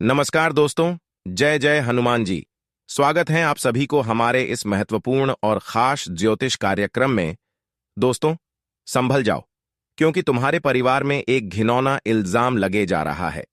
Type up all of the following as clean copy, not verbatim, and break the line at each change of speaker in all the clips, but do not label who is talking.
नमस्कार दोस्तों। जय जय हनुमान जी। स्वागत है आप सभी को हमारे इस महत्वपूर्ण और खास ज्योतिष कार्यक्रम में। दोस्तों, संभल जाओ, क्योंकि तुम्हारे परिवार में एक घिनौना इल्जाम लगे जा रहा है।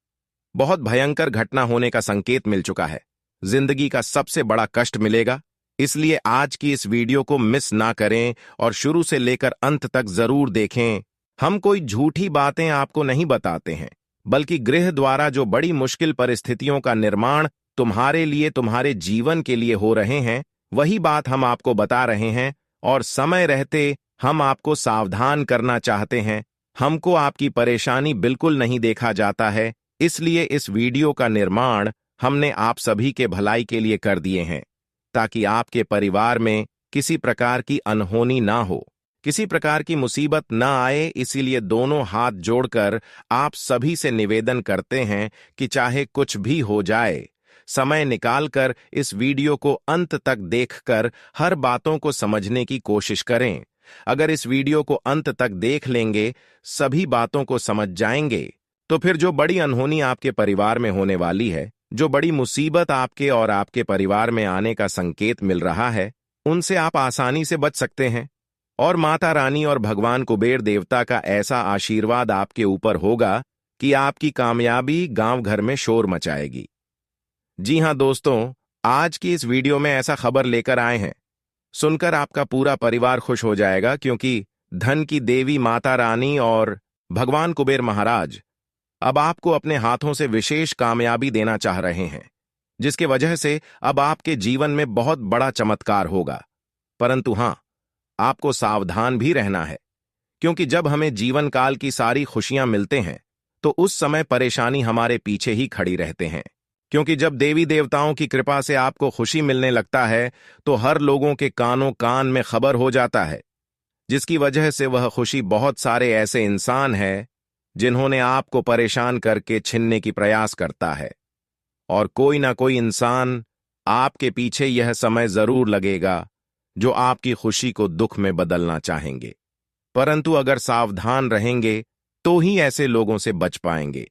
बहुत भयंकर घटना होने का संकेत मिल चुका है। जिंदगी का सबसे बड़ा कष्ट मिलेगा। इसलिए आज की इस वीडियो को मिस ना करें और शुरू से लेकर अंत तक जरूर देखें। हम कोई झूठी बातें आपको नहीं बताते हैं, बल्कि गृह द्वारा जो बड़ी मुश्किल परिस्थितियों का निर्माण तुम्हारे लिए, तुम्हारे जीवन के लिए हो रहे हैं, वही बात हम आपको बता रहे हैं। और समय रहते हम आपको सावधान करना चाहते हैं। हमको आपकी परेशानी बिल्कुल नहीं देखा जाता है, इसलिए इस वीडियो का निर्माण हमने आप सभी के भलाई के लिए कर दिए हैं, ताकि आपके परिवार में किसी प्रकार की अनहोनी ना हो, किसी प्रकार की मुसीबत ना आए। इसीलिए दोनों हाथ जोड़कर आप सभी से निवेदन करते हैं कि चाहे कुछ भी हो जाए, समय निकालकर इस वीडियो को अंत तक देखकर हर बातों को समझने की कोशिश करें। अगर इस वीडियो को अंत तक देख लेंगे, सभी बातों को समझ जाएंगे, तो फिर जो बड़ी अनहोनी आपके परिवार में होने वाली है, जो बड़ी मुसीबत आपके और आपके परिवार में आने का संकेत मिल रहा है, उनसे आप आसानी से बच सकते हैं। और माता रानी और भगवान कुबेर देवता का ऐसा आशीर्वाद आपके ऊपर होगा कि आपकी कामयाबी गांव घर में शोर मचाएगी। जी हां दोस्तों, आज की इस वीडियो में ऐसा खबर लेकर आए हैं, सुनकर आपका पूरा परिवार खुश हो जाएगा, क्योंकि धन की देवी माता रानी और भगवान कुबेर महाराज अब आपको अपने हाथों से विशेष कामयाबी देना चाह रहे हैं, जिसके वजह से अब आपके जीवन में बहुत बड़ा चमत्कार होगा। परंतु हां, आपको सावधान भी रहना है, क्योंकि जब हमें जीवन काल की सारी खुशियां मिलते हैं, तो उस समय परेशानी हमारे पीछे ही खड़ी रहते हैं। क्योंकि जब देवी देवताओं की कृपा से आपको खुशी मिलने लगता है, तो हर लोगों के कानों कान में खबर हो जाता है, जिसकी वजह से वह खुशी बहुत सारे ऐसे इंसान हैं जिन्होंने आपको परेशान करके छीनने की प्रयास करता है। और कोई ना कोई इंसान आपके पीछे यह समय जरूर लगेगा जो आपकी खुशी को दुख में बदलना चाहेंगे। परंतु अगर सावधान रहेंगे तो ही ऐसे लोगों से बच पाएंगे,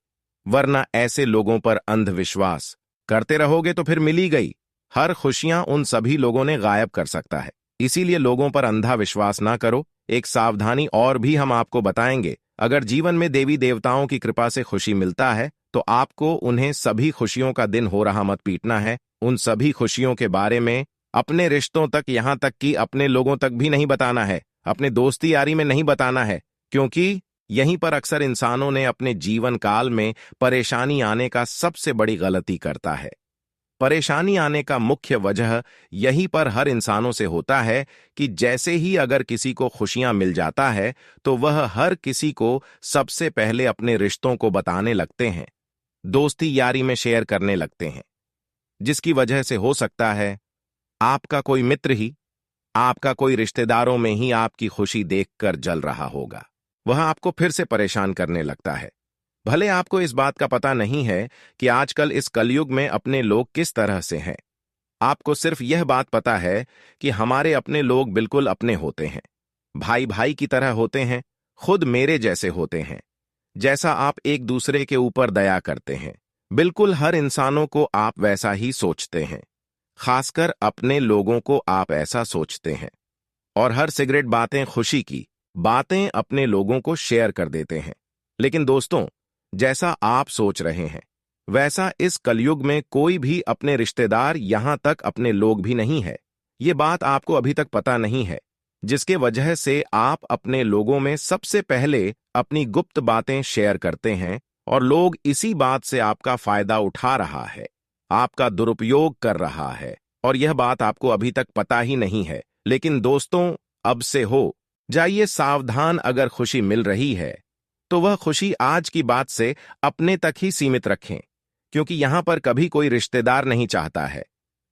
वरना ऐसे लोगों पर अंधविश्वास करते रहोगे तो फिर मिली गई हर खुशियां उन सभी लोगों ने गायब कर सकता है। इसीलिए लोगों पर अंधा विश्वास ना करो। एक सावधानी और भी हम आपको बताएंगे। अगर जीवन में देवी देवताओं की कृपा से खुशी मिलता है, तो आपको उन्हें सभी खुशियों का दिन हो रहा मत पीटना है। उन सभी खुशियों के बारे में अपने रिश्तों तक, यहां तक कि अपने लोगों तक भी नहीं बताना है, अपने दोस्ती यारी में नहीं बताना है, क्योंकि यहीं पर अक्सर इंसानों ने अपने जीवन काल में परेशानी आने का सबसे बड़ी गलती करता है। परेशानी आने का मुख्य वजह यहीं पर हर इंसानों से होता है कि जैसे ही अगर किसी को खुशियां मिल जाता है, तो वह हर किसी को सबसे पहले अपने रिश्तों को बताने लगते हैं, दोस्ती यारी में शेयर करने लगते हैं, जिसकी वजह से हो सकता है आपका कोई मित्र ही, आपका कोई रिश्तेदारों में ही आपकी खुशी देखकर जल रहा होगा। वह आपको फिर से परेशान करने लगता है। भले आपको इस बात का पता नहीं है कि आजकल इस कलयुग में अपने लोग किस तरह से हैं। आपको सिर्फ यह बात पता है कि हमारे अपने लोग बिल्कुल अपने होते हैं, भाई भाई की तरह होते हैं, खुद मेरे जैसे होते हैं। जैसा आप एक दूसरे के ऊपर दया करते हैं, बिल्कुल हर इंसानों को आप वैसा ही सोचते हैं। खासकर अपने लोगों को आप ऐसा सोचते हैं, और हर सिगरेट बातें, खुशी की बातें अपने लोगों को शेयर कर देते हैं। लेकिन दोस्तों, जैसा आप सोच रहे हैं, वैसा इस कलयुग में कोई भी अपने रिश्तेदार, यहां तक अपने लोग भी नहीं है। ये बात आपको अभी तक पता नहीं है, जिसके वजह से आप अपने लोगों में सबसे पहले अपनी गुप्त बातें शेयर करते हैं, और लोग इसी बात से आपका फायदा उठा रहा है, आपका दुरुपयोग कर रहा है, और यह बात आपको अभी तक पता ही नहीं है। लेकिन दोस्तों, अब से हो जाइए सावधान। अगर खुशी मिल रही है, तो वह खुशी आज की बात से अपने तक ही सीमित रखें, क्योंकि यहां पर कभी कोई रिश्तेदार नहीं चाहता है,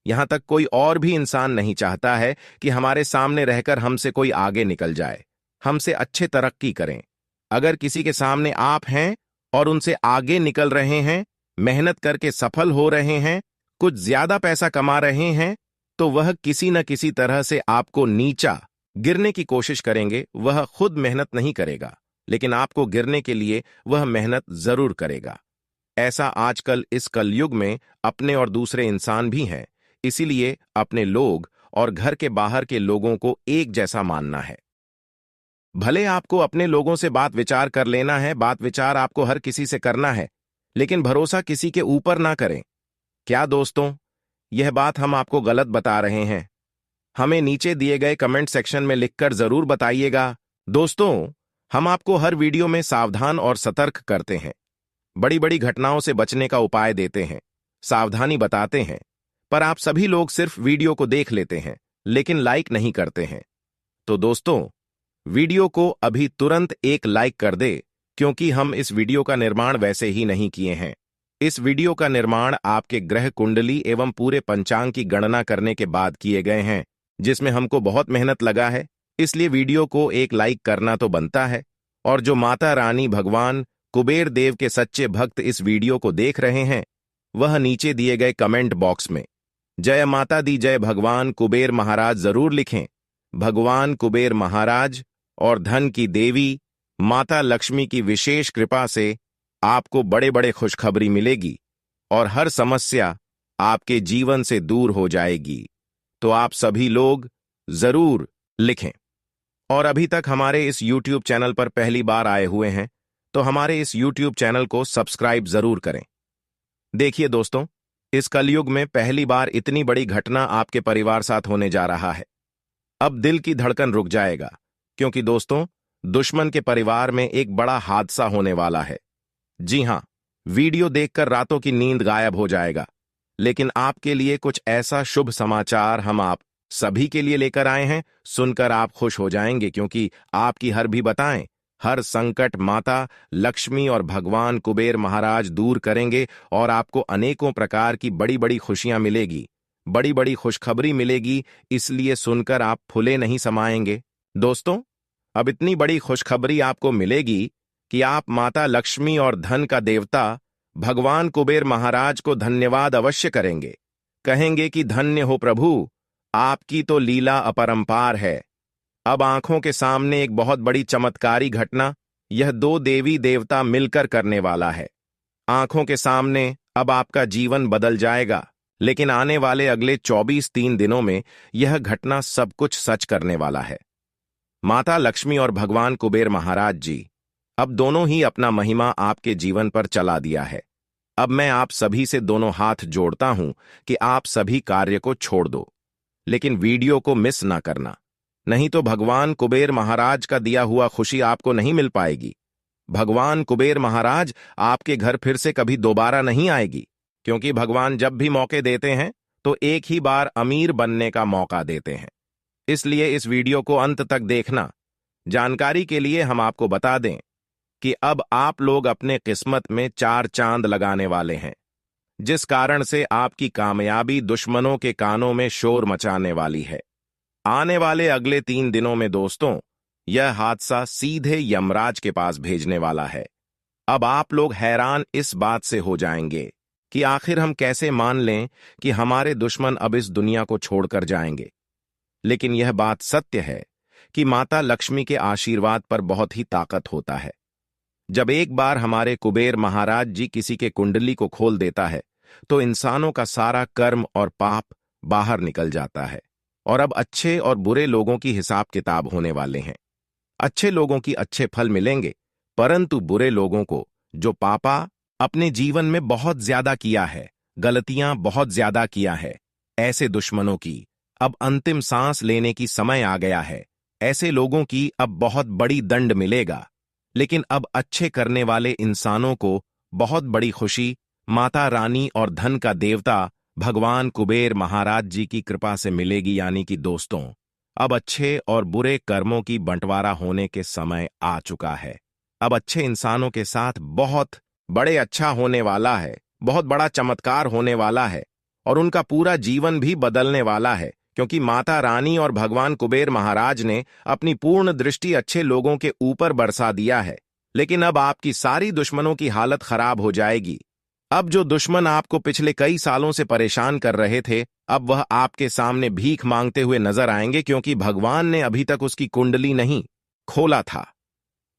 यहां तक कोई और भी इंसान नहीं चाहता है कि हमारे सामने रहकर हमसे कोई आगे निकल जाए, हमसे अच्छे तरक्की करें। अगर किसी के सामने आप हैं और उनसे आगे निकल रहे हैं, मेहनत करके सफल हो रहे हैं, कुछ ज्यादा पैसा कमा रहे हैं, तो वह किसी न किसी तरह से आपको नीचा गिरने की कोशिश करेंगे। वह खुद मेहनत नहीं करेगा, लेकिन आपको गिरने के लिए वह मेहनत जरूर करेगा। ऐसा आजकल इस कलयुग में अपने और दूसरे इंसान भी हैं, इसीलिए अपने लोग और घर के बाहर के लोगों को एक जैसा मानना है। भले आपको अपने लोगों से बात विचार कर लेना है, बात विचार आपको हर किसी से करना है, लेकिन भरोसा किसी के ऊपर ना करें। क्या दोस्तों, यह बात हम आपको गलत बता रहे हैं? हमें नीचे दिए गए कमेंट सेक्शन में लिखकर जरूर बताइएगा। दोस्तों, हम आपको हर वीडियो में सावधान और सतर्क करते हैं, बड़ी बड़ी घटनाओं से बचने का उपाय देते हैं, सावधानी बताते हैं, पर आप सभी लोग सिर्फ वीडियो को देख लेते हैं, लेकिन लाइक नहीं करते हैं। तो दोस्तों, वीडियो को अभी तुरंत एक लाइक कर दे, क्योंकि हम इस वीडियो का निर्माण वैसे ही नहीं किए हैं। इस वीडियो का निर्माण आपके ग्रह कुंडली एवं पूरे पंचांग की गणना करने के बाद किए गए हैं, जिसमें हमको बहुत मेहनत लगा है, इसलिए वीडियो को एक लाइक करना तो बनता है। और जो माता रानी भगवान कुबेर देव के सच्चे भक्त इस वीडियो को देख रहे हैं, वह नीचे दिए गए कमेंट बॉक्स में जय माता दी, जय भगवान कुबेर महाराज जरूर लिखें। भगवान कुबेर महाराज और धन की देवी माता लक्ष्मी की विशेष कृपा से आपको बड़े बड़े खुशखबरी मिलेगी और हर समस्या आपके जीवन से दूर हो जाएगी। तो आप सभी लोग जरूर लिखें। और अभी तक हमारे इस YouTube चैनल पर पहली बार आए हुए हैं, तो हमारे इस YouTube चैनल को सब्सक्राइब जरूर करें। देखिए दोस्तों, इस कलयुग में पहली बार इतनी बड़ी घटना आपके परिवार साथ होने जा रहा है। अब दिल की धड़कन रुक जाएगा, क्योंकि दोस्तों, दुश्मन के परिवार में एक बड़ा हादसा होने वाला है। जी हां, वीडियो देखकर रातों की नींद गायब हो जाएगा, लेकिन आपके लिए कुछ ऐसा शुभ समाचार हम आप सभी के लिए लेकर आए हैं, सुनकर आप खुश हो जाएंगे, क्योंकि आपकी हर भी बताएं, हर संकट माता लक्ष्मी और भगवान कुबेर महाराज दूर करेंगे और आपको अनेकों प्रकार की बड़ी बड़ी खुशियां मिलेगी, बड़ी बड़ी खुशखबरी मिलेगी, इसलिए सुनकर आप फुले नहीं समाएंगे। दोस्तों, अब इतनी बड़ी खुशखबरी आपको मिलेगी कि आप माता लक्ष्मी और धन का देवता भगवान कुबेर महाराज को धन्यवाद अवश्य करेंगे, कहेंगे कि धन्य हो प्रभु, आपकी तो लीला अपरंपार है। अब आंखों के सामने एक बहुत बड़ी चमत्कारी घटना यह दो देवी देवता मिलकर करने वाला है। आंखों के सामने अब आपका जीवन बदल जाएगा, लेकिन आने वाले अगले 24 दिनों में यह घटना सब कुछ सच करने वाला है। माता लक्ष्मी और भगवान कुबेर महाराज जी अब दोनों ही अपना महिमा आपके जीवन पर चला दिया है। अब मैं आप सभी से दोनों हाथ जोड़ता हूं कि आप सभी कार्य को छोड़ दो, लेकिन वीडियो को मिस ना करना, नहीं तो भगवान कुबेर महाराज का दिया हुआ खुशी आपको नहीं मिल पाएगी। भगवान कुबेर महाराज आपके घर फिर से कभी दोबारा नहीं आएगी, क्योंकि भगवान जब भी मौके देते हैं तो एक ही बार अमीर बनने का मौका देते हैं। इसलिए इस वीडियो को अंत तक देखना। जानकारी के लिए हम आपको बता दें कि अब आप लोग अपने किस्मत में 4 चांद लगाने वाले हैं, जिस कारण से आपकी कामयाबी दुश्मनों के कानों में शोर मचाने वाली है। आने वाले अगले 3 दिनों में दोस्तों, यह हादसा सीधे यमराज के पास भेजने वाला है। अब आप लोग हैरान इस बात से हो जाएंगे कि आखिर हम कैसे मान लें कि हमारे दुश्मन अब इस दुनिया को छोड़कर जाएंगे। लेकिन यह बात सत्य है कि माता लक्ष्मी के आशीर्वाद पर बहुत ही ताकत होता है। जब एक बार हमारे कुबेर महाराज जी किसी के कुंडली को खोल देता है, तो इंसानों का सारा कर्म और पाप बाहर निकल जाता है। और अब अच्छे और बुरे लोगों की हिसाब किताब होने वाले हैं। अच्छे लोगों की अच्छे फल मिलेंगे, परंतु बुरे लोगों को, जो पापा अपने जीवन में बहुत ज्यादा किया है, गलतियां बहुत ज्यादा किया है, ऐसे दुश्मनों की अब अंतिम सांस लेने की समय आ गया है। ऐसे लोगों की अब बहुत बड़ी दंड मिलेगा। लेकिन अब अच्छे करने वाले इंसानों को बहुत बड़ी खुशी माता रानी और धन का देवता भगवान कुबेर महाराज जी की कृपा से मिलेगी। यानी कि दोस्तों, अब अच्छे और बुरे कर्मों की बंटवारा होने के समय आ चुका है। अब अच्छे इंसानों के साथ बहुत बड़े अच्छा होने वाला है, बहुत बड़ा चमत्कार होने वाला है, और उनका पूरा जीवन भी बदलने वाला है, क्योंकि माता रानी और भगवान कुबेर महाराज ने अपनी पूर्ण दृष्टि अच्छे लोगों के ऊपर बरसा दिया है। लेकिन अब आपकी सारी दुश्मनों की हालत खराब हो जाएगी। अब जो दुश्मन आपको पिछले कई सालों से परेशान कर रहे थे, अब वह आपके सामने भीख मांगते हुए नजर आएंगे, क्योंकि भगवान ने अभी तक उसकी कुंडली नहीं खोला था।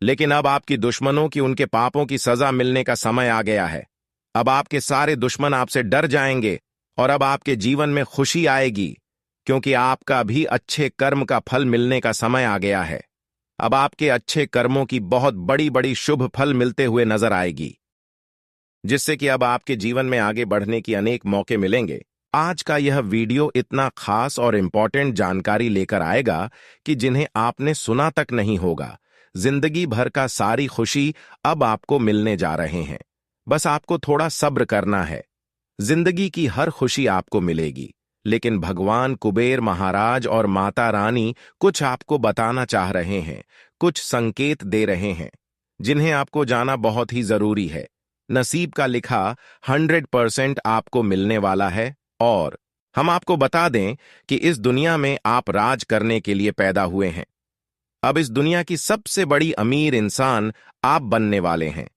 लेकिन अब आपकी दुश्मनों की उनके पापों की सजा मिलने का समय आ गया है। अब आपके सारे दुश्मन आपसे डर जाएंगे और अब आपके जीवन में खुशी आएगी, क्योंकि आपका भी अच्छे कर्म का फल मिलने का समय आ गया है। अब आपके अच्छे कर्मों की बहुत बड़ी बड़ी शुभ फल मिलते हुए नजर आएगी, जिससे कि अब आपके जीवन में आगे बढ़ने की अनेक मौके मिलेंगे। आज का यह वीडियो इतना खास और इंपॉर्टेंट जानकारी लेकर आएगा कि जिन्हें आपने सुना तक नहीं होगा। जिंदगी भर का सारी खुशी अब आपको मिलने जा रहे हैं। बस आपको थोड़ा सब्र करना है। जिंदगी की हर खुशी आपको मिलेगी, लेकिन भगवान कुबेर महाराज और माता रानी कुछ आपको बताना चाह रहे हैं, कुछ संकेत दे रहे हैं, जिन्हें आपको जाना बहुत ही जरूरी है। नसीब का लिखा 100% आपको मिलने वाला है, और हम आपको बता दें कि इस दुनिया में आप राज करने के लिए पैदा हुए हैं। अब इस दुनिया की सबसे बड़ी अमीर इंसान आप बनने वाले हैं,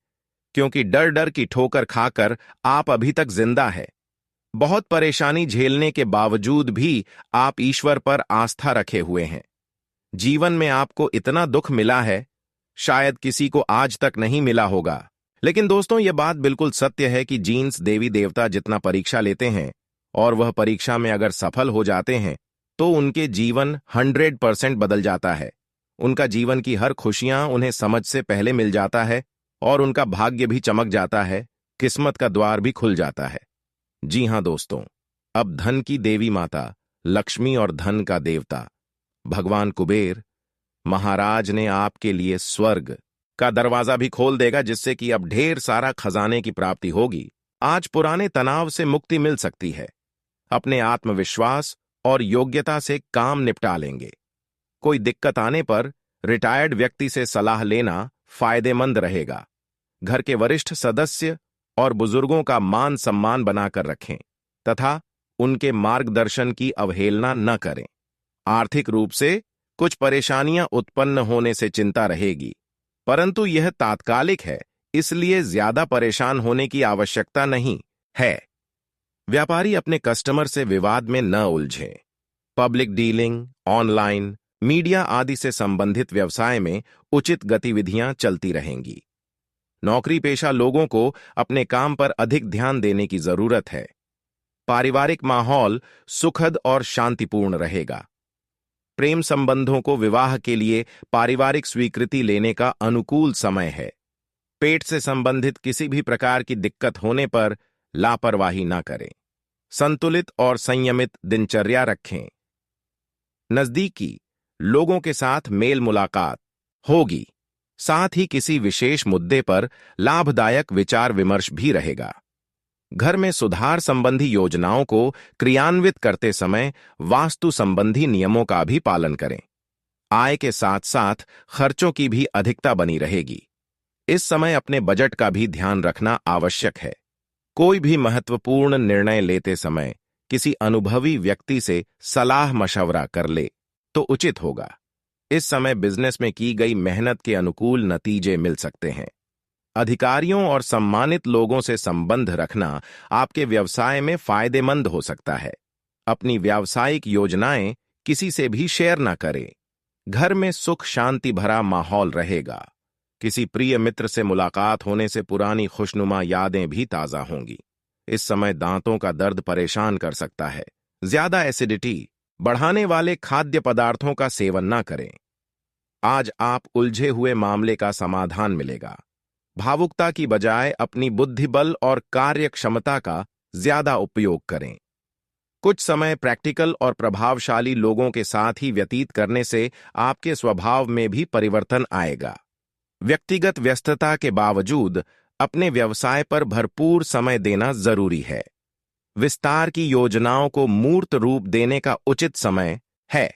क्योंकि डर डर की ठोकर खाकर आप अभी तक जिंदा है। बहुत परेशानी झेलने के बावजूद भी आप ईश्वर पर आस्था रखे हुए हैं। जीवन में आपको इतना दुख मिला है, शायद किसी को आज तक नहीं मिला होगा। लेकिन दोस्तों, यह बात बिल्कुल सत्य है कि जीन्स देवी देवता जितना परीक्षा लेते हैं और वह परीक्षा में अगर सफल हो जाते हैं तो उनके जीवन 100% बदल जाता है। उनका जीवन की हर खुशियां उन्हें समझ से पहले मिल जाता है और उनका भाग्य भी चमक जाता है, किस्मत का द्वार भी खुल जाता है। जी हां दोस्तों, अब धन की देवी माता लक्ष्मी और धन का देवता भगवान कुबेर महाराज ने आपके लिए स्वर्ग का दरवाजा भी खोल देगा, जिससे कि अब ढेर सारा खजाने की प्राप्ति होगी। आज पुराने तनाव से मुक्ति मिल सकती है। अपने आत्मविश्वास और योग्यता से काम निपटा लेंगे। कोई दिक्कत आने पर रिटायर्ड व्यक्ति से सलाह लेना फायदेमंद रहेगा। घर के वरिष्ठ सदस्य और बुजुर्गों का मान सम्मान बनाकर रखें तथा उनके मार्गदर्शन की अवहेलना न करें। आर्थिक रूप से कुछ परेशानियां उत्पन्न होने से चिंता रहेगी, परंतु यह तात्कालिक है, इसलिए ज्यादा परेशान होने की आवश्यकता नहीं है। व्यापारी अपने कस्टमर से विवाद में न उलझें। पब्लिक डीलिंग, ऑनलाइन, मीडिया आदि से संबंधित व्यवसाय में उचित गतिविधियां चलती रहेंगी। नौकरी पेशा लोगों को अपने काम पर अधिक ध्यान देने की जरूरत है। पारिवारिक माहौल सुखद और शांतिपूर्ण रहेगा। प्रेम संबंधों को विवाह के लिए पारिवारिक स्वीकृति लेने का अनुकूल समय है। पेट से संबंधित किसी भी प्रकार की दिक्कत होने पर लापरवाही न करें। संतुलित और संयमित दिनचर्या रखें। नजदीकी लोगों के साथ मेल मुलाकात होगी। साथ ही किसी विशेष मुद्दे पर लाभदायक विचार विमर्श भी रहेगा। घर में सुधार संबंधी योजनाओं को क्रियान्वित करते समय वास्तु संबंधी नियमों का भी पालन करें। आय के साथ साथ खर्चों की भी अधिकता बनी रहेगी। इस समय अपने बजट का भी ध्यान रखना आवश्यक है। कोई भी महत्वपूर्ण निर्णय लेते समय किसी अनुभवी व्यक्ति से सलाह मशवरा कर ले तो उचित होगा। इस समय बिजनेस में की गई मेहनत के अनुकूल नतीजे मिल सकते हैं। अधिकारियों और सम्मानित लोगों से संबंध रखना आपके व्यवसाय में फायदेमंद हो सकता है। अपनी व्यावसायिक योजनाएं किसी से भी शेयर न करें। घर में सुख शांति भरा माहौल रहेगा। किसी प्रिय मित्र से मुलाकात होने से पुरानी खुशनुमा यादें भी ताजा होंगी। इस समय दांतों का दर्द परेशान कर सकता है। ज्यादा एसिडिटी बढ़ाने वाले खाद्य पदार्थों का सेवन न करें। आज आप उलझे हुए मामले का समाधान मिलेगा। भावुकता की बजाय अपनी बुद्धिबल और कार्य क्षमता का ज्यादा उपयोग करें। कुछ समय प्रैक्टिकल और प्रभावशाली लोगों के साथ ही व्यतीत करने से आपके स्वभाव में भी परिवर्तन आएगा। व्यक्तिगत व्यस्तता के बावजूद अपने व्यवसाय पर भरपूर समय देना जरूरी है। विस्तार की योजनाओं को मूर्त रूप देने का उचित समय है।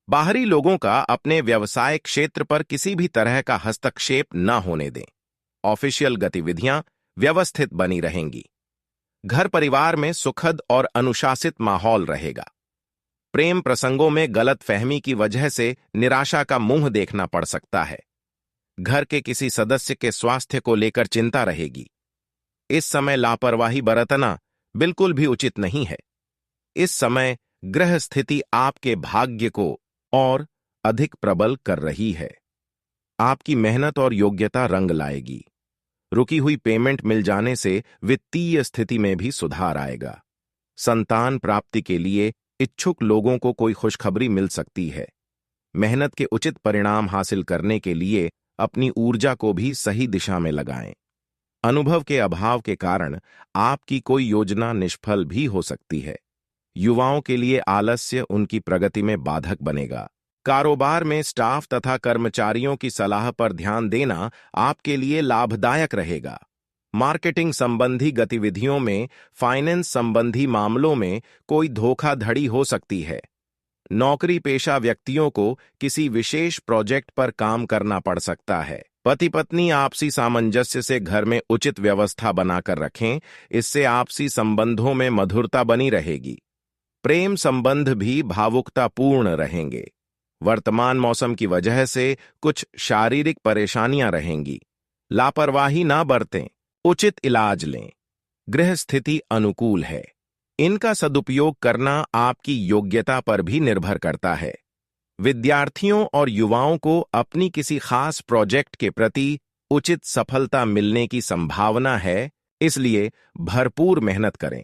बाहरी लोगों का अपने व्यवसाय क्षेत्र पर किसी भी तरह का हस्तक्षेप न होने दें। ऑफिशियल गतिविधियां व्यवस्थित बनी रहेंगी। घर परिवार में सुखद और अनुशासित माहौल रहेगा। प्रेम प्रसंगों में गलत फहमी की वजह से निराशा का मुंह देखना पड़ सकता है। घर के किसी सदस्य के स्वास्थ्य को लेकर चिंता रहेगी। इस समय लापरवाही बरतना बिल्कुल भी उचित नहीं है। इस समय ग्रह स्थिति आपके भाग्य को और अधिक प्रबल कर रही है। आपकी मेहनत और योग्यता रंग लाएगी। रुकी हुई पेमेंट मिल जाने से वित्तीय स्थिति में भी सुधार आएगा। संतान प्राप्ति के लिए इच्छुक लोगों को कोई खुशखबरी मिल सकती है। मेहनत के उचित परिणाम हासिल करने के लिए अपनी ऊर्जा को भी सही दिशा में लगाएं। अनुभव के अभाव के कारण आपकी कोई योजना निष्फल भी हो सकती है। युवाओं के लिए आलस्य उनकी प्रगति में बाधक बनेगा। कारोबार में स्टाफ तथा कर्मचारियों की सलाह पर ध्यान देना आपके लिए लाभदायक रहेगा। मार्केटिंग संबंधी गतिविधियों में, फाइनेंस संबंधी मामलों में कोई धोखाधड़ी हो सकती है। नौकरी पेशा व्यक्तियों को किसी विशेष प्रोजेक्ट पर काम करना पड़ सकता है। पति पत्नी आपसी सामंजस्य से घर में उचित व्यवस्था बनाकर रखें, इससे आपसी संबंधों में मधुरता बनी रहेगी। प्रेम संबंध भी भावुकतापूर्ण रहेंगे। वर्तमान मौसम की वजह से कुछ शारीरिक परेशानियां रहेंगी। लापरवाही ना बरतें, उचित इलाज लें। गृह स्थिति अनुकूल है। इनका सदुपयोग करना आपकी योग्यता पर भी निर्भर करता है। विद्यार्थियों और युवाओं को अपनी किसी खास प्रोजेक्ट के प्रति उचित सफलता मिलने की संभावना है, इसलिए भरपूर मेहनत करें।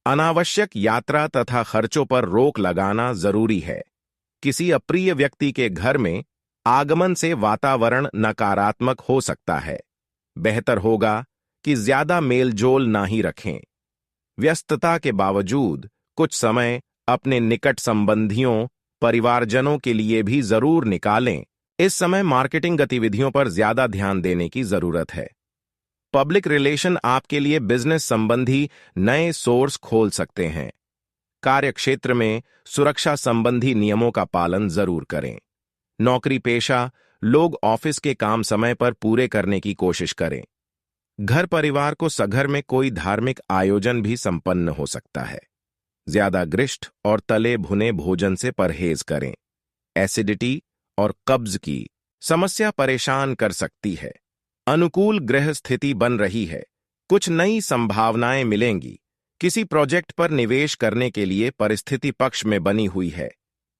अनावश्यक यात्रा तथा खर्चों पर रोक लगाना जरूरी है। किसी अप्रिय व्यक्ति के घर में आगमन से वातावरण नकारात्मक हो सकता है। बेहतर होगा कि ज्यादा मेलजोल ना ही रखें। व्यस्तता के बावजूद कुछ समय अपने निकट संबंधियों, परिवारजनों के लिए भी जरूर निकालें। इस समय मार्केटिंग गतिविधियों पर ज्यादा ध्यान देने की जरूरत है। पब्लिक रिलेशन आपके लिए बिजनेस संबंधी नए सोर्स खोल सकते हैं। कार्यक्षेत्र में सुरक्षा संबंधी नियमों का पालन जरूर करें। नौकरी पेशा लोग ऑफिस के काम समय पर पूरे करने की कोशिश करें। घर परिवार को सघर में कोई धार्मिक आयोजन भी संपन्न हो सकता है। ज्यादा ग्रिष्ट और तले भुने भोजन से परहेज करें। एसिडिटी और कब्ज की समस्या परेशान कर सकती है। अनुकूल ग्रह स्थिति बन रही है। कुछ नई संभावनाएं मिलेंगी। किसी प्रोजेक्ट पर निवेश करने के लिए परिस्थिति पक्ष में बनी हुई है।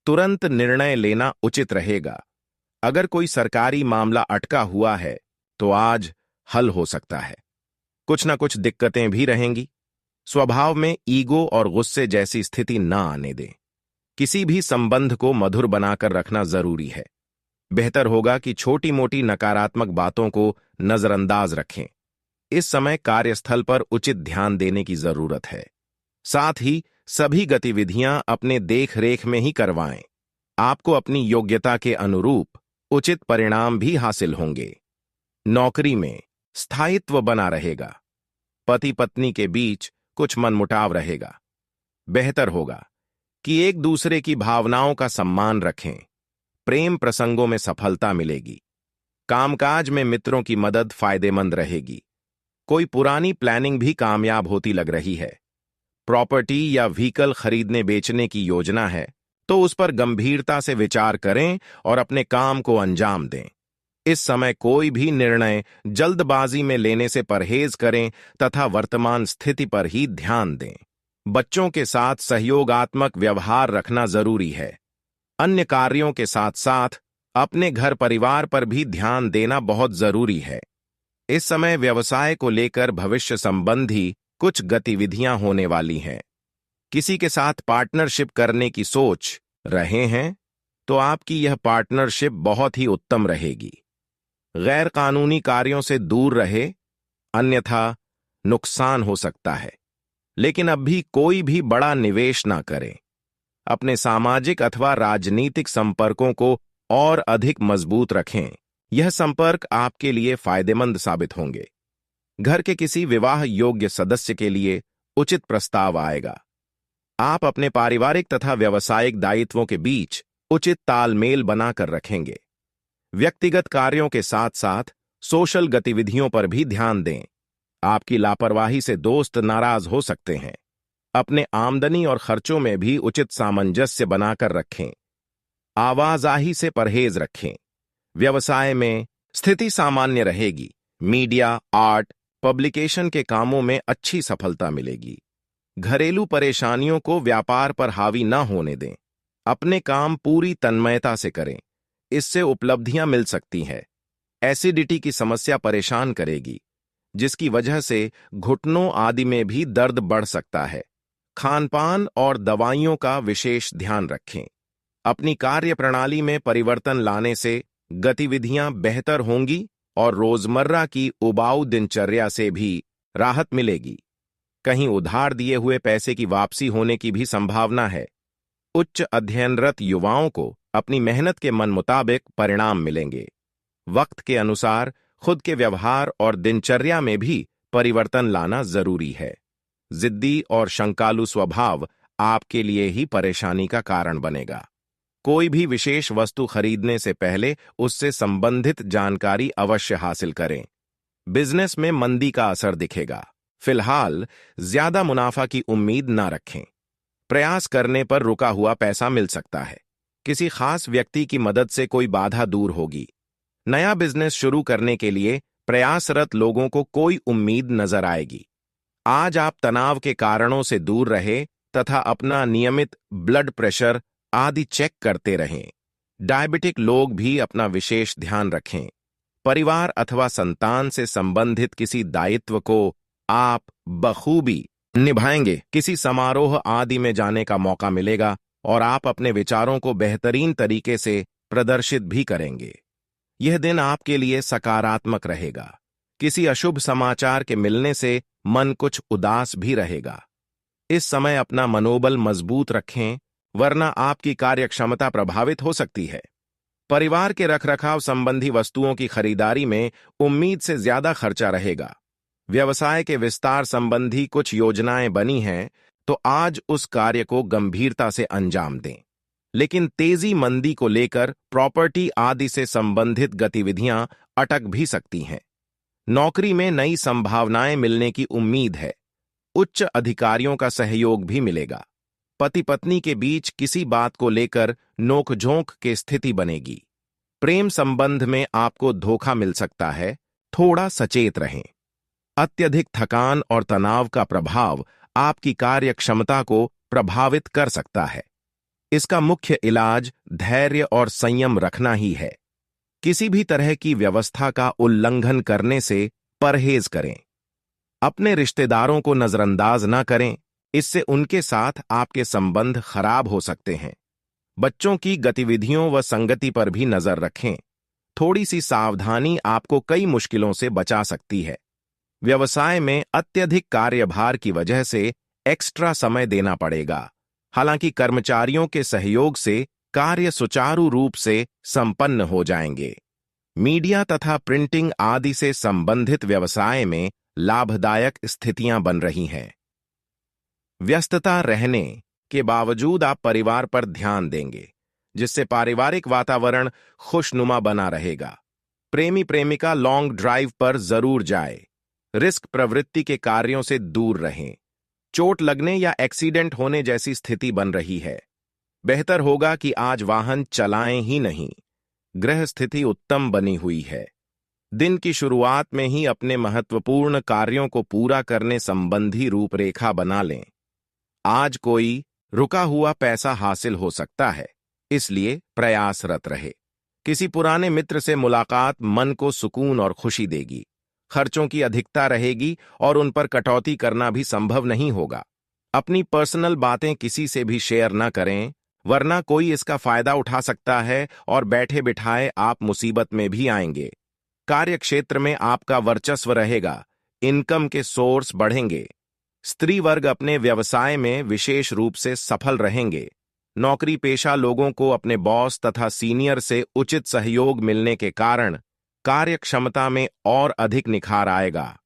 तुरंत निर्णय लेना उचित रहेगा। अगर कोई सरकारी मामला अटका हुआ है तो आज हल हो सकता है। कुछ न कुछ दिक्कतें भी रहेंगी। स्वभाव में ईगो और गुस्से जैसी स्थिति ना आने दें। किसी भी संबंध को मधुर बनाकर रखना जरूरी है। बेहतर होगा कि छोटी मोटी नकारात्मक बातों को नजरअंदाज रखें। इस समय कार्यस्थल पर उचित ध्यान देने की जरूरत है। साथ ही सभी गतिविधियां अपने देख-रेख में ही करवाएं। आपको अपनी योग्यता के अनुरूप उचित परिणाम भी हासिल होंगे। नौकरी में स्थायित्व बना रहेगा। पति पत्नी के बीच कुछ मनमुटाव रहेगा। बेहतर होगा कि एक दूसरे की भावनाओं का सम्मान रखें। प्रेम प्रसंगों में सफलता मिलेगी। कामकाज में मित्रों की मदद फायदेमंद रहेगी। कोई पुरानी प्लानिंग भी कामयाब होती लग रही है। प्रॉपर्टी या व्हीकल खरीदने बेचने की योजना है तो उस पर गंभीरता से विचार करें और अपने काम को अंजाम दें। इस समय कोई भी निर्णय जल्दबाजी में लेने से परहेज करें तथा वर्तमान स्थिति पर ही ध्यान दें। बच्चों के साथ सहयोगात्मक व्यवहार रखना जरूरी है। अन्य कार्यों के साथ साथ अपने घर परिवार पर भी ध्यान देना बहुत जरूरी है। इस समय व्यवसाय को लेकर भविष्य संबंधी कुछ गतिविधियां होने वाली हैं। किसी के साथ पार्टनरशिप करने की सोच रहे हैं तो आपकी यह पार्टनरशिप बहुत ही उत्तम रहेगी। गैर कानूनी कार्यों से दूर रहे, अन्यथा नुकसान हो सकता है। लेकिन अब भी कोई भी बड़ा निवेश ना करें। अपने सामाजिक अथवा राजनीतिक संपर्कों को और अधिक मजबूत रखें। यह संपर्क आपके लिए फायदेमंद साबित होंगे। घर के किसी विवाह योग्य सदस्य के लिए उचित प्रस्ताव आएगा। आप अपने पारिवारिक तथा व्यावसायिक दायित्वों के बीच उचित तालमेल बनाकर रखेंगे। व्यक्तिगत कार्यों के साथ साथ सोशल गतिविधियों पर भी ध्यान दें। आपकी लापरवाही से दोस्त नाराज हो सकते हैं। अपने आमदनी और खर्चों में भी उचित सामंजस्य बनाकर रखें। आवाजाही से परहेज रखें। व्यवसाय में स्थिति सामान्य रहेगी। मीडिया, आर्ट, पब्लिकेशन के कामों में अच्छी सफलता मिलेगी। घरेलू परेशानियों को व्यापार पर हावी न होने दें। अपने काम पूरी तन्मयता से करें, इससे उपलब्धियां मिल सकती हैं। एसिडिटी की समस्या परेशान करेगी। जिसकी वजह से घुटनों आदि में भी दर्द बढ़ सकता है। खानपान और दवाइयों का विशेष ध्यान रखें। अपनी कार्य प्रणाली में परिवर्तन लाने से गतिविधियां बेहतर होंगी और रोजमर्रा की उबाऊ दिनचर्या से भी राहत मिलेगी। कहीं उधार दिए हुए पैसे की वापसी होने की भी संभावना है। उच्च अध्ययनरत युवाओं को अपनी मेहनत के मन मुताबिक परिणाम मिलेंगे। वक्त के अनुसार खुद के व्यवहार और दिनचर्या में भी परिवर्तन लाना जरूरी है। जिद्दी और शंकालु स्वभाव आपके लिए ही परेशानी का कारण बनेगा। कोई भी विशेष वस्तु खरीदने से पहले उससे संबंधित जानकारी अवश्य हासिल करें। बिजनेस में मंदी का असर दिखेगा। फिलहाल ज्यादा मुनाफा की उम्मीद ना रखें। प्रयास करने पर रुका हुआ पैसा मिल सकता है। किसी खास व्यक्ति की मदद से कोई बाधा दूर होगी। नया बिजनेस शुरू करने के लिए प्रयासरत लोगों को कोई उम्मीद नजर आएगी। आज आप तनाव के कारणों से दूर रहे तथा अपना नियमित ब्लड प्रेशर आदि चेक करते रहें। डायबिटिक लोग भी अपना विशेष ध्यान रखें। परिवार अथवा संतान से संबंधित किसी दायित्व को आप बखूबी निभाएंगे। किसी समारोह आदि में जाने का मौका मिलेगा और आप अपने विचारों को बेहतरीन तरीके से प्रदर्शित भी करेंगे। यह दिन आपके लिए सकारात्मक रहेगा। किसी अशुभ समाचार के मिलने से मन कुछ उदास भी रहेगा। इस समय अपना मनोबल मजबूत रखें, वरना आपकी कार्यक्षमता प्रभावित हो सकती है। परिवार के रखरखाव संबंधी वस्तुओं की खरीदारी में उम्मीद से ज्यादा खर्चा रहेगा। व्यवसाय के विस्तार संबंधी कुछ योजनाएं बनी हैं, तो आज उस कार्य को गंभीरता से अंजाम दें। लेकिन तेजी मंदी को लेकर प्रॉपर्टी आदि से संबंधित गतिविधियां अटक भी सकती हैं। नौकरी में नई संभावनाएं मिलने की उम्मीद है। उच्च अधिकारियों का सहयोग भी मिलेगा। पति पत्नी के बीच किसी बात को लेकर नोकझोंक की स्थिति बनेगी। प्रेम संबंध में आपको धोखा मिल सकता है, थोड़ा सचेत रहें। अत्यधिक थकान और तनाव का प्रभाव आपकी कार्यक्षमता को प्रभावित कर सकता है। इसका मुख्य इलाज धैर्य और संयम रखना ही है। किसी भी तरह की व्यवस्था का उल्लंघन करने से परहेज करें। अपने रिश्तेदारों को नजरअंदाज न करें, इससे उनके साथ आपके संबंध खराब हो सकते हैं। बच्चों की गतिविधियों व संगति पर भी नजर रखें। थोड़ी सी सावधानी आपको कई मुश्किलों से बचा सकती है। व्यवसाय में अत्यधिक कार्यभार की वजह से एक्स्ट्रा समय देना पड़ेगा। हालांकि कर्मचारियों के सहयोग से कार्य सुचारू रूप से संपन्न हो जाएंगे। मीडिया तथा प्रिंटिंग आदि से संबंधित व्यवसाय में लाभदायक स्थितियां बन रही हैं। व्यस्तता रहने के बावजूद आप परिवार पर ध्यान देंगे, जिससे पारिवारिक वातावरण खुशनुमा बना रहेगा। प्रेमी प्रेमिका लॉन्ग ड्राइव पर जरूर जाए। रिस्क प्रवृत्ति के कार्यों से दूर रहें। चोट लगने या एक्सीडेंट होने जैसी स्थिति बन रही है। बेहतर होगा कि आज वाहन चलाएं ही नहीं। ग्रह स्थिति उत्तम बनी हुई है। दिन की शुरुआत में ही अपने महत्वपूर्ण कार्यों को पूरा करने संबंधी रूपरेखा बना लें। आज कोई रुका हुआ पैसा हासिल हो सकता है, इसलिए प्रयासरत रहे। किसी पुराने मित्र से मुलाकात मन को सुकून और खुशी देगी। खर्चों की अधिकता रहेगी और उन पर कटौती करना भी संभव नहीं होगा। अपनी पर्सनल बातें किसी से भी शेयर न करें, वरना कोई इसका फायदा उठा सकता है और बैठे बिठाए आप मुसीबत में भी आएंगे। कार्य क्षेत्र में आपका वर्चस्व रहेगा। इनकम के सोर्स बढ़ेंगे। स्त्री वर्ग अपने व्यवसाय में विशेष रूप से सफल रहेंगे। नौकरी पेशा लोगों को अपने बॉस तथा सीनियर से उचित सहयोग मिलने के कारण कार्य क्षमता में और अधिक निखार आएगा।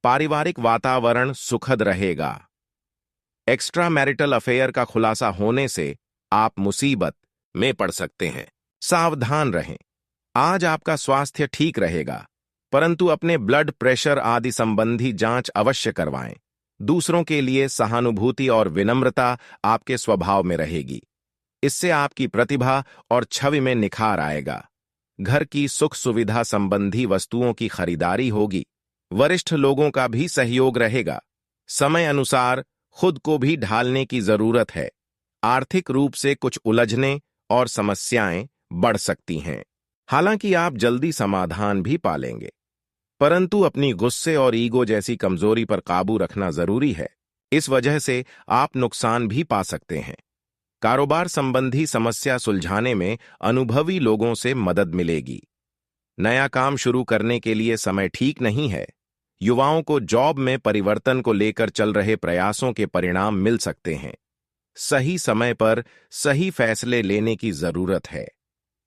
पारिवारिक वातावरण सुखद रहेगा। एक्स्ट्रा मैरिटल अफेयर का खुलासा होने से आप मुसीबत में पड़ सकते हैं। सावधान रहें। आज आपका स्वास्थ्य ठीक रहेगा, परंतु अपने ब्लड प्रेशर आदि संबंधी जांच अवश्य करवाएं। दूसरों के लिए सहानुभूति और विनम्रता आपके स्वभाव में रहेगी। इससे आपकी प्रतिभा और छवि में निखार आएगा। घर की सुख सुविधा संबंधी वस्तुओं की खरीदारी होगी। वरिष्ठ लोगों का भी सहयोग रहेगा। समय अनुसार खुद को भी ढालने की जरूरत है। आर्थिक रूप से कुछ उलझने और समस्याएं बढ़ सकती हैं, हालांकि आप जल्दी समाधान भी पालेंगे। परंतु अपनी गुस्से और ईगो जैसी कमजोरी पर काबू रखना जरूरी है। इस वजह से आप नुकसान भी पा सकते हैं। कारोबार संबंधी समस्या सुलझाने में अनुभवी लोगों से मदद मिलेगी। नया काम शुरू करने के लिए समय ठीक नहीं है। युवाओं को जॉब में परिवर्तन को लेकर चल रहे प्रयासों के परिणाम मिल सकते हैं। सही समय पर सही फैसले लेने की जरूरत है।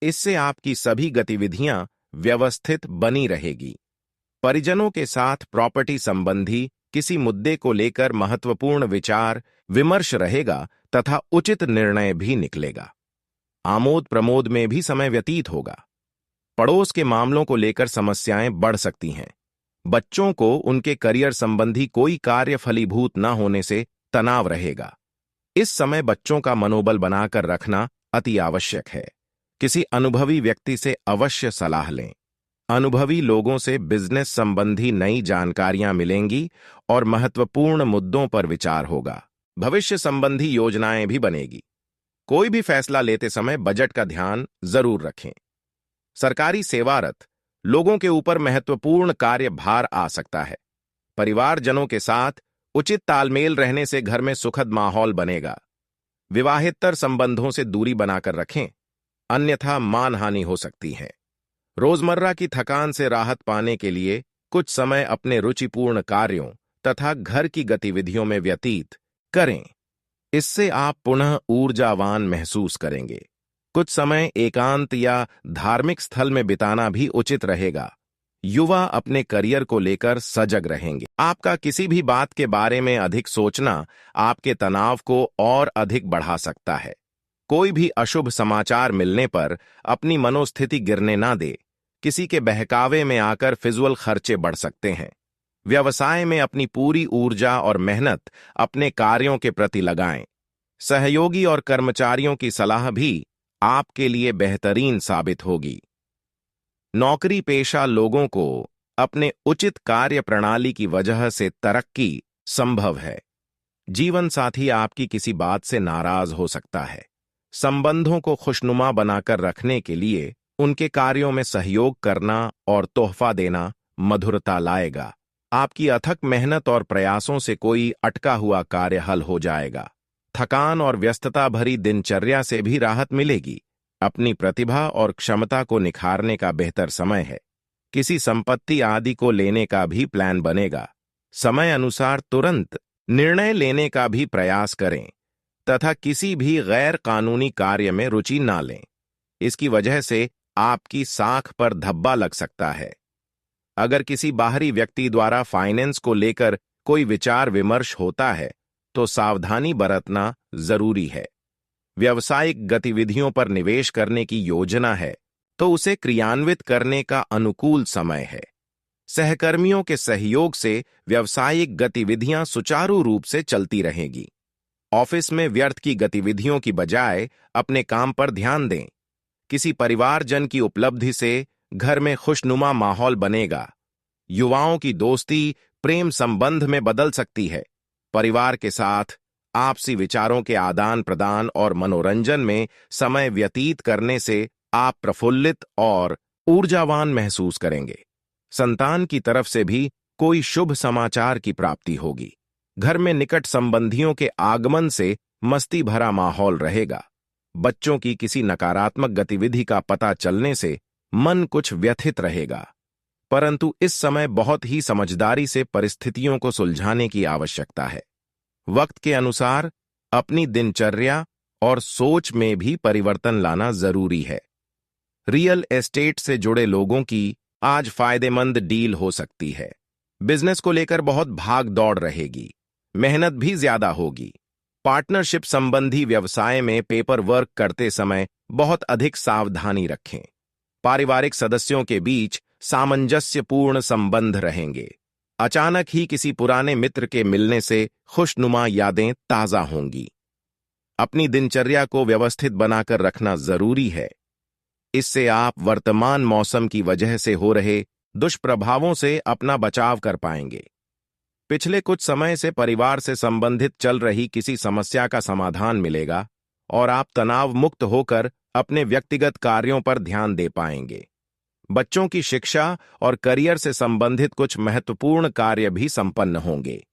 इससे आपकी सभी गतिविधियां व्यवस्थित बनी रहेगी। परिजनों के साथ प्रॉपर्टी संबंधी किसी मुद्दे को लेकर महत्वपूर्ण विचार विमर्श रहेगा तथा उचित निर्णय भी निकलेगा। आमोद प्रमोद में भी समय व्यतीत होगा। पड़ोस के मामलों को लेकर समस्याएं बढ़ सकती हैं। बच्चों को उनके करियर संबंधी कोई कार्य फलीभूत न होने से तनाव रहेगा। इस समय बच्चों का मनोबल बनाकर रखना अति आवश्यक है। किसी अनुभवी व्यक्ति से अवश्य सलाह लें। अनुभवी लोगों से बिजनेस संबंधी नई जानकारियां मिलेंगी और महत्वपूर्ण मुद्दों पर विचार होगा। भविष्य संबंधी योजनाएं भी बनेगी। कोई भी फैसला लेते समय बजट का ध्यान जरूर रखें। सरकारी सेवारत लोगों के ऊपर महत्वपूर्ण कार्य भार आ सकता है। परिवारजनों के साथ उचित तालमेल रहने से घर में सुखद माहौल बनेगा। विवाहेतर संबंधों से दूरी बनाकर रखें, अन्यथा मानहानि हो सकती है। रोजमर्रा की थकान से राहत पाने के लिए कुछ समय अपने रुचिपूर्ण कार्यों तथा घर की गतिविधियों में व्यतीत करें। इससे आप पुनः ऊर्जावान महसूस करेंगे। कुछ समय एकांत या धार्मिक स्थल में बिताना भी उचित रहेगा। युवा अपने करियर को लेकर सजग रहेंगे। आपका किसी भी बात के बारे में अधिक सोचना आपके तनाव को और अधिक बढ़ा सकता है। कोई भी अशुभ समाचार मिलने पर अपनी मनोस्थिति गिरने ना दे। किसी के बहकावे में आकर फिजूल खर्चे बढ़ सकते हैं। व्यवसाय में अपनी पूरी ऊर्जा और मेहनत अपने कार्यों के प्रति लगाएं। सहयोगी और कर्मचारियों की सलाह भी आपके लिए बेहतरीन साबित होगी। नौकरी पेशा लोगों को अपने उचित कार्य प्रणाली की वजह से तरक्की संभव है। जीवन साथी आपकी किसी बात से नाराज हो सकता है। संबंधों को खुशनुमा बनाकर रखने के लिए उनके कार्यों में सहयोग करना और तोहफा देना मधुरता लाएगा। आपकी अथक मेहनत और प्रयासों से कोई अटका हुआ कार्य हल हो जाएगा। थकान और व्यस्तता भरी दिनचर्या से भी राहत मिलेगी। अपनी प्रतिभा और क्षमता को निखारने का बेहतर समय है। किसी संपत्ति आदि को लेने का भी प्लान बनेगा। समय अनुसार तुरंत निर्णय लेने का भी प्रयास करें तथा किसी भी गैर कानूनी कार्य में रुचि ना लें। इसकी वजह से आपकी साख पर धब्बा लग सकता है। अगर किसी बाहरी व्यक्ति द्वारा फाइनेंस को लेकर कोई विचार विमर्श होता है तो सावधानी बरतना जरूरी है। व्यावसायिक गतिविधियों पर निवेश करने की योजना है तो उसे क्रियान्वित करने का अनुकूल समय है। सहकर्मियों के सहयोग से व्यावसायिक गतिविधियां सुचारू रूप से चलती रहेंगी। ऑफिस में व्यर्थ की गतिविधियों की बजाय अपने काम पर ध्यान दें। किसी परिवारजन की उपलब्धि से घर में खुशनुमा माहौल बनेगा। युवाओं की दोस्ती प्रेम संबंध में बदल सकती है। परिवार के साथ आपसी विचारों के आदान प्रदान और मनोरंजन में समय व्यतीत करने से आप प्रफुल्लित और ऊर्जावान महसूस करेंगे। संतान की तरफ से भी कोई शुभ समाचार की प्राप्ति होगी। घर में निकट संबंधियों के आगमन से मस्ती भरा माहौल रहेगा। बच्चों की किसी नकारात्मक गतिविधि का पता चलने से मन कुछ व्यथित रहेगा, परंतु इस समय बहुत ही समझदारी से परिस्थितियों को सुलझाने की आवश्यकता है। वक्त के अनुसार अपनी दिनचर्या और सोच में भी परिवर्तन लाना जरूरी है। रियल एस्टेट से जुड़े लोगों की आज फायदेमंद डील हो सकती है। बिजनेस को लेकर बहुत भाग दौड़ रहेगी, मेहनत भी ज्यादा होगी। पार्टनरशिप संबंधी व्यवसाय में पेपर वर्क करते समय बहुत अधिक सावधानी रखें। पारिवारिक सदस्यों के बीच सामंजस्यपूर्ण संबंध रहेंगे। अचानक ही किसी पुराने मित्र के मिलने से खुशनुमा यादें ताजा होंगी। अपनी दिनचर्या को व्यवस्थित बनाकर रखना जरूरी है। इससे आप वर्तमान मौसम की वजह से हो रहे दुष्प्रभावों से अपना बचाव कर पाएंगे। पिछले कुछ समय से परिवार से संबंधित चल रही किसी समस्या का समाधान मिलेगा और आप तनाव मुक्त होकर अपने व्यक्तिगत कार्यों पर ध्यान दे पाएंगे। बच्चों की शिक्षा और करियर से संबंधित कुछ महत्वपूर्ण कार्य भी संपन्न होंगे।